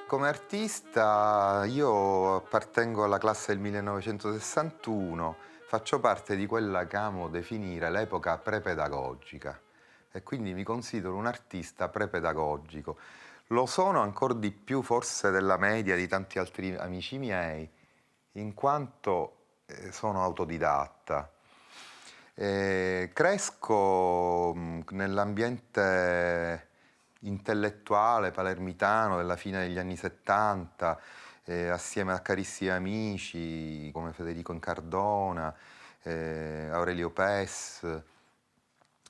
Come artista io appartengo alla classe del 1961, faccio parte di quella che amo definire l'epoca prepedagogica e quindi mi considero un artista prepedagogico. Lo sono ancora di più forse della media di tanti altri amici miei, in quanto sono autodidatta. Cresco nell'ambiente intellettuale palermitano della fine degli anni '70, assieme a carissimi amici come Federico Incardona, Aurelio Pes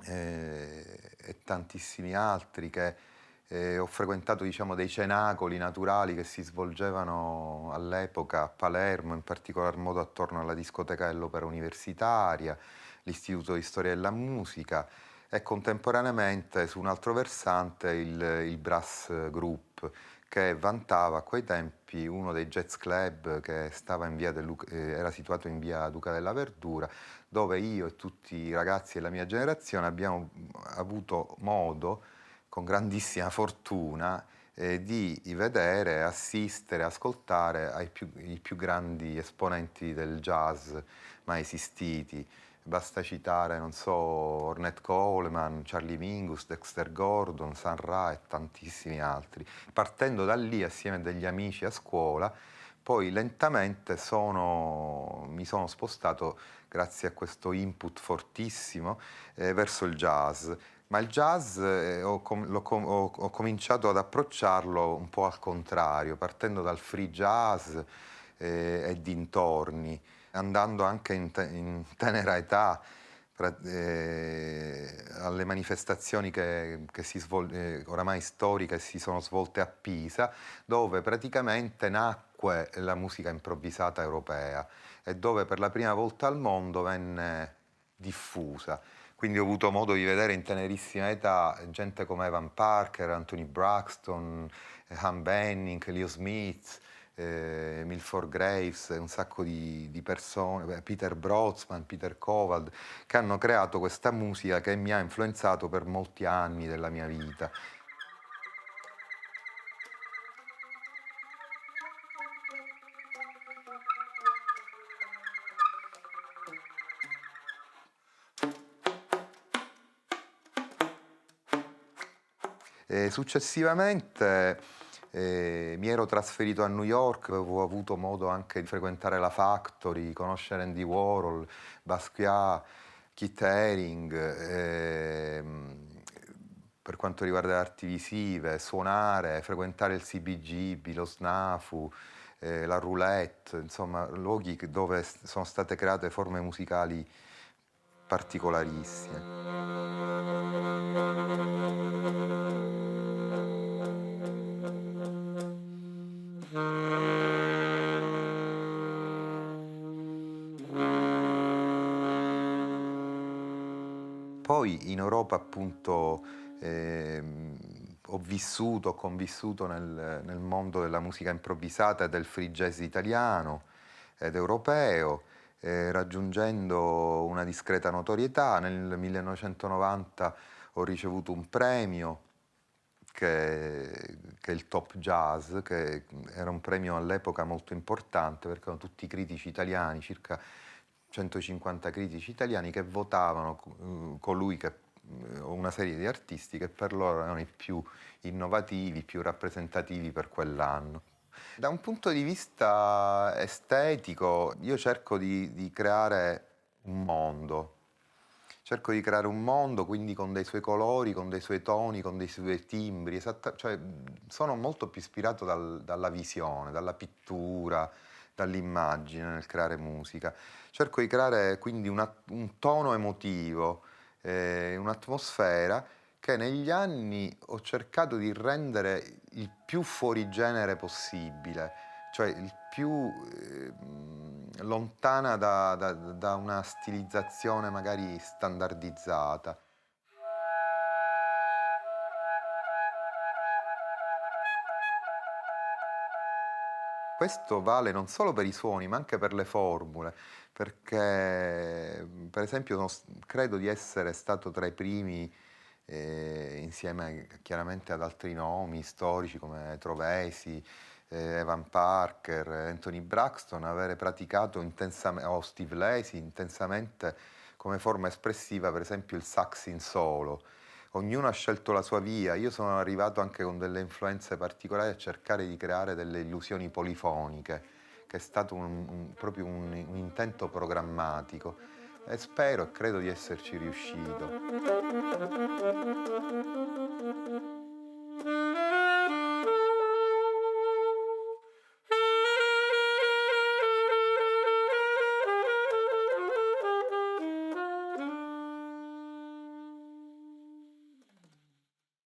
e tantissimi altri che ho frequentato, diciamo, dei cenacoli naturali che si svolgevano all'epoca a Palermo, in particolar modo attorno alla discoteca dell'Opera Universitaria, l'Istituto di Storia della Musica e contemporaneamente su un altro versante il Brass Group, che vantava a quei tempi uno dei jazz club che stava in era situato in via Duca della Verdura, dove io e tutti i ragazzi della mia generazione abbiamo avuto modo, con grandissima fortuna, di vedere, assistere, ascoltare i più grandi esponenti del jazz mai esistiti. Basta citare, non so, Ornette Coleman, Charlie Mingus, Dexter Gordon, Sun Ra e tantissimi altri. Partendo da lì, assieme a degli amici a scuola, poi lentamente mi sono spostato, grazie a questo input fortissimo, verso il jazz. Ma il jazz ho cominciato ad approcciarlo un po' al contrario, partendo dal free jazz e dintorni, andando anche in tenera età alle manifestazioni oramai storiche si sono svolte a Pisa, dove praticamente nacque la musica improvvisata europea e dove per la prima volta al mondo venne diffusa. Quindi ho avuto modo di vedere in tenerissima età gente come Evan Parker, Anthony Braxton, Han Benning, Leo Smith, Milford Graves, un sacco di persone, Peter Brotzman, Peter Covald, che hanno creato questa musica che mi ha influenzato per molti anni della mia vita. Successivamente mi ero trasferito a New York, avevo avuto modo anche di frequentare la Factory, conoscere Andy Warhol, Basquiat, Keith Haring, per quanto riguarda le arti visive, suonare, frequentare il CBGB, lo SNAFU, la Roulette, insomma luoghi dove sono state create forme musicali particolarissime. Poi in Europa appunto ho convissuto nel mondo della musica improvvisata e del free jazz italiano ed europeo, raggiungendo una discreta notorietà. Nel 1990 ho ricevuto un premio che è il Top Jazz, che era un premio all'epoca molto importante perché erano tutti critici italiani, circa 150 critici italiani che votavano una serie di artisti che per loro erano i più innovativi, più rappresentativi per quell'anno. Da un punto di vista estetico, io cerco di creare un mondo. Cerco di creare un mondo, quindi con dei suoi colori, con dei suoi toni, con dei suoi timbri. Cioè, sono molto più ispirato dalla visione, dalla pittura, dall'immagine nel creare musica. Cerco di creare quindi un tono emotivo, un'atmosfera che negli anni ho cercato di rendere il più fuorigenere possibile, cioè il più lontana da una stilizzazione magari standardizzata. questo vale non solo per i suoni, ma anche per le formule, perché per esempio credo di essere stato tra i primi, insieme chiaramente ad altri nomi storici come Trovesi, Evan Parker, Anthony Braxton, avere praticato intensamente, o Steve Lacy, intensamente come forma espressiva, per esempio il sax in solo. Ognuno ha scelto la sua via, io sono arrivato anche con delle influenze particolari a cercare di creare delle illusioni polifoniche, che è stato proprio un intento programmatico e spero e credo di esserci riuscito.